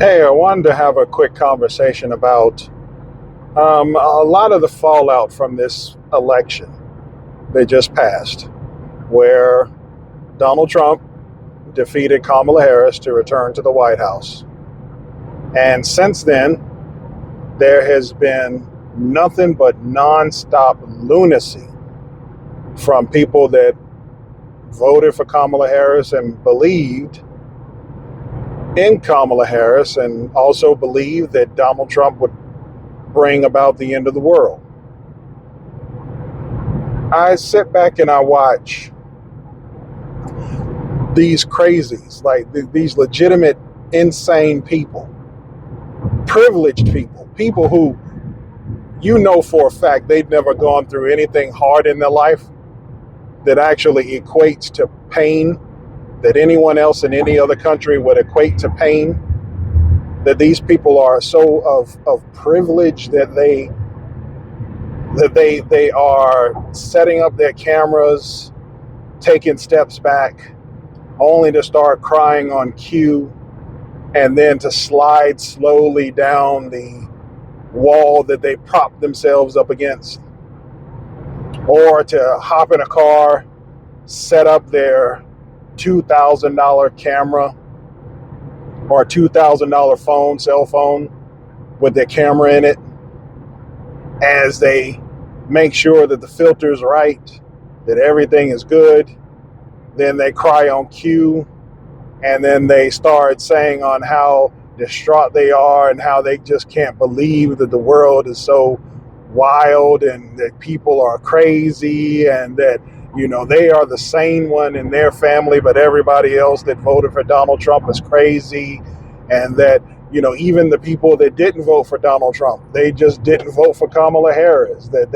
Hey, I wanted to have a quick conversation about a lot of the fallout from this election that just passed, where Donald Trump defeated Kamala Harris to return to the White House. And since then, there has been nothing but nonstop lunacy from people that voted for Kamala Harris and believed in Kamala Harris and also believed that Donald Trump would bring about the end of the world. I sit back and I watch these crazies, like these legitimate, insane people, privileged people, people who you know for a fact they've never gone through anything hard in their life that actually equates to pain that anyone else in any other country would equate to pain. That these people are so of privilege that they are setting up their cameras, taking steps back, only to start crying on cue, and then to slide slowly down the wall that they prop themselves up against, or to hop in a car, set up their $2,000 camera or $2,000 cell phone with their camera in it, as they make sure that the filter's right, that everything is good. Then they cry on cue, and then they start saying on how distraught they are and how they just can't believe that the world is so wild and that people are crazy, and that they are the sane one in their family, but everybody else that voted for Donald Trump is crazy, and that even the people that didn't vote for Donald Trump, they just didn't vote for Kamala Harris, that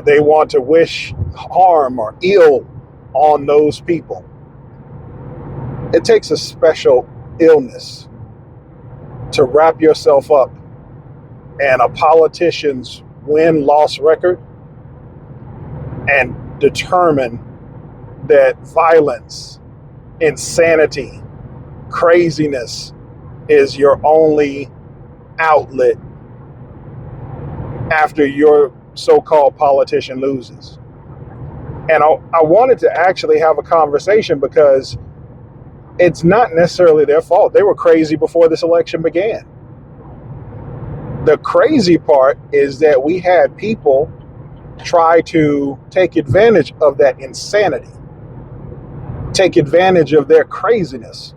they want to wish harm or ill on those people. It takes a special illness to wrap yourself up in a politician's win-loss record and determine that violence, insanity, craziness is your only outlet after your so-called politician loses. And I wanted to actually have a conversation because it's not necessarily their fault. They were crazy before this election began. The crazy part is that we had people try to take advantage of that insanity, take advantage of their craziness,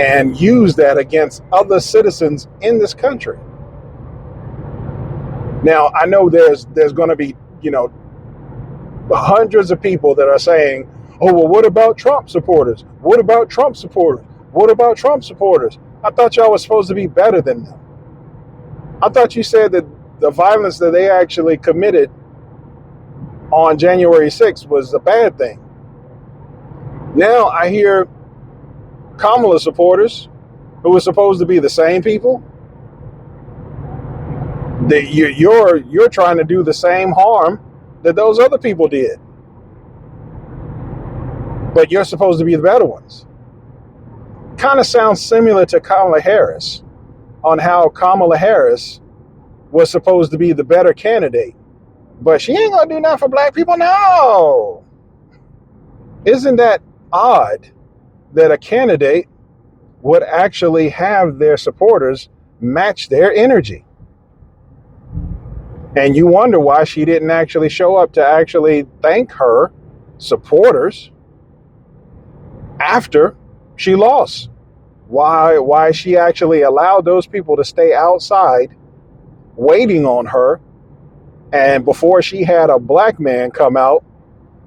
and use that against other citizens in this country. Now, I know there's going to be, hundreds of people that are saying, oh, well, what about Trump supporters? What about Trump supporters? What about Trump supporters? I thought y'all was supposed to be better than them. I thought you said that the violence that they actually committed on January 6th was a bad thing. Now I hear Kamala supporters, who are supposed to be the same people, that you're trying to do the same harm that those other people did, but you're supposed to be the better ones. Kind of sounds similar to Kamala Harris, on how Kamala Harris was supposed to be the better candidate, but she ain't gonna do nothing for black people. No, isn't that odd that a candidate would actually have their supporters match their energy? And you wonder why she didn't actually show up to actually thank her supporters after she lost. Why she actually allowed those people to stay outside waiting on her, and before she had a black man come out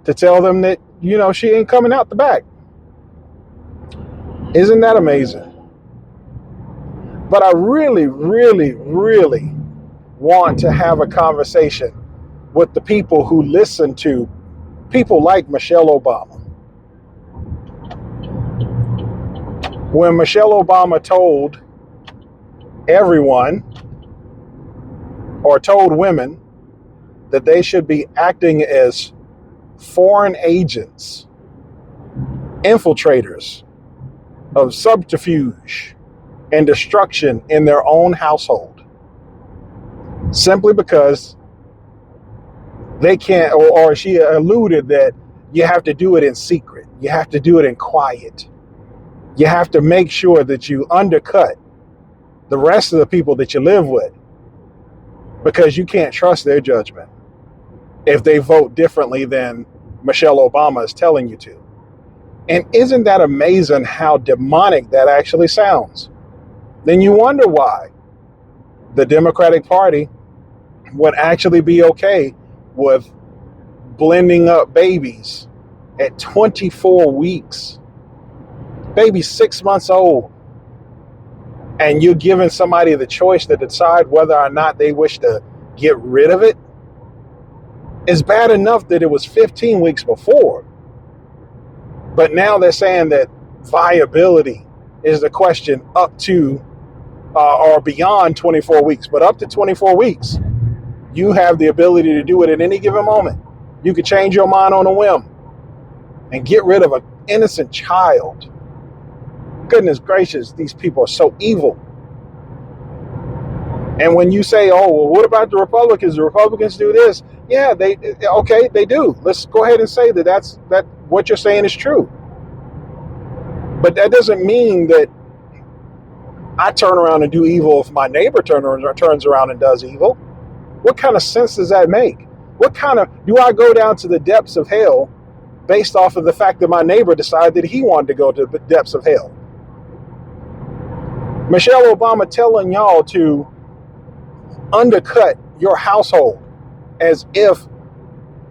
to tell them that, she ain't coming out the back. Isn't that amazing? But I really, really, really want to have a conversation with the people who listen to people like Michelle Obama. When Michelle Obama told everyone, or told women, that they should be acting as foreign agents, infiltrators of subterfuge and destruction in their own household, simply because they can't, or she alluded that you have to do it in secret. You have to do it in quiet. You have to make sure that you undercut the rest of the people that you live with, because you can't trust their judgment if they vote differently than Michelle Obama is telling you to. And isn't that amazing how demonic that actually sounds? Then you wonder why the Democratic Party would actually be okay with blending up babies at 24 weeks, baby 6 months old, and you're giving somebody the choice to decide whether or not they wish to get rid of it. It's bad enough that it was 15 weeks before, but now they're saying that viability is the question up to or beyond 24 weeks. But up to 24 weeks, you have the ability to do it at any given moment. You could change your mind on a whim and get rid of an innocent child. Goodness gracious, these people are so evil. And when you say, oh, well, what about the Republicans? The Republicans do this. Yeah, they do. Let's go ahead and say that what you're saying is true. But that doesn't mean that I turn around and do evil if my neighbor turns around and does evil. What kind of sense does that make? Do I go down to the depths of hell based off of the fact that my neighbor decided that he wanted to go to the depths of hell? Michelle Obama telling y'all to undercut your household as if,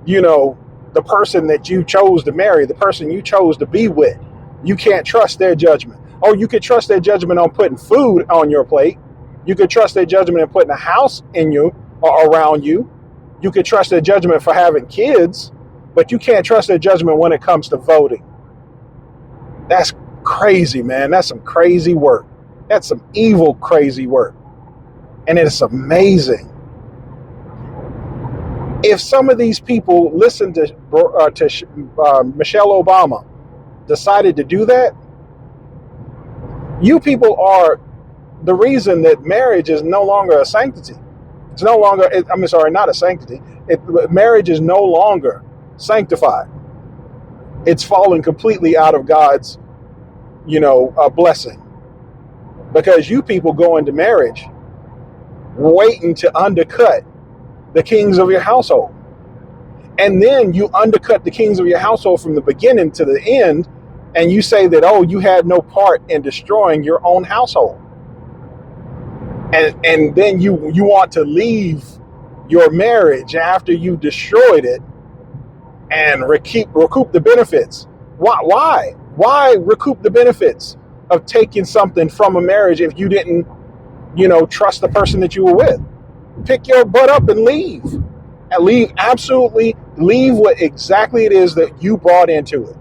the person that you chose to marry, the person you chose to be with, you can't trust their judgment. Oh, you could trust their judgment on putting food on your plate. You could trust their judgment in putting a house in you or around you. You could trust their judgment for having kids, but you can't trust their judgment when it comes to voting. That's crazy, man. That's some crazy work. That's some evil, crazy work. And it's amazing. If some of these people listened to Michelle Obama, decided to do that, you people are the reason that marriage is no longer a sanctity. It's no longer, not a sanctity. Marriage is no longer sanctified. It's fallen completely out of God's, blessing. Because you people go into marriage waiting to undercut the kings of your household. And then you undercut the kings of your household from the beginning to the end, and you say that, oh, you had no part in destroying your own household. And then you want to leave your marriage after you destroyed it and recoup the benefits. Why? Why recoup the benefits of taking something from a marriage if you didn't, trust the person that you were with? Pick your butt up and leave. And leave what exactly it is that you brought into it.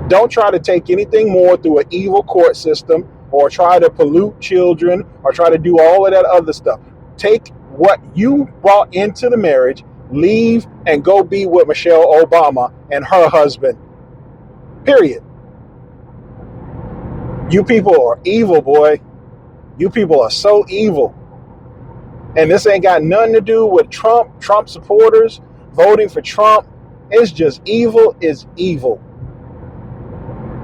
Don't try to take anything more through an evil court system or try to pollute children or try to do all of that other stuff. Take what you brought into the marriage, leave, and go be with Michelle Obama and her husband. Period. You people are evil, boy. You people are so evil. And this ain't got nothing to do with Trump supporters, voting for Trump. It's just evil is evil.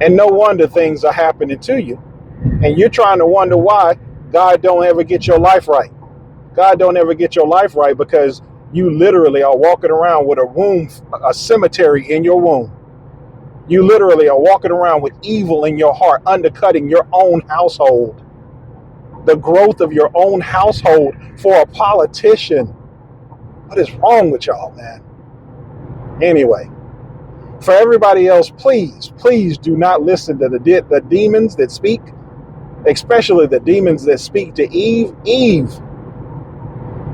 And no wonder things are happening to you. And you're trying to wonder why God don't ever get your life right. God don't ever get your life right because you literally are walking around with a cemetery in your womb. You literally are walking around with evil in your heart, undercutting your own household. The growth of your own household for a politician. What is wrong with y'all, man? Anyway, for everybody else, please do not listen to the demons that speak, especially the demons that speak to Eve. Eve,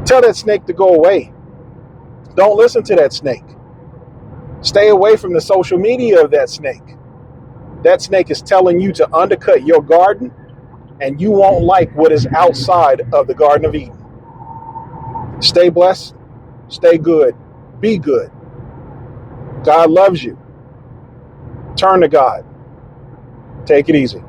tell that snake to go away. Don't listen to that snake. Stay away from the social media of that snake. That snake is telling you to undercut your garden, and you won't like what is outside of the Garden of Eden. Stay blessed. Stay good. Be good. God loves you. Turn to God. Take it easy.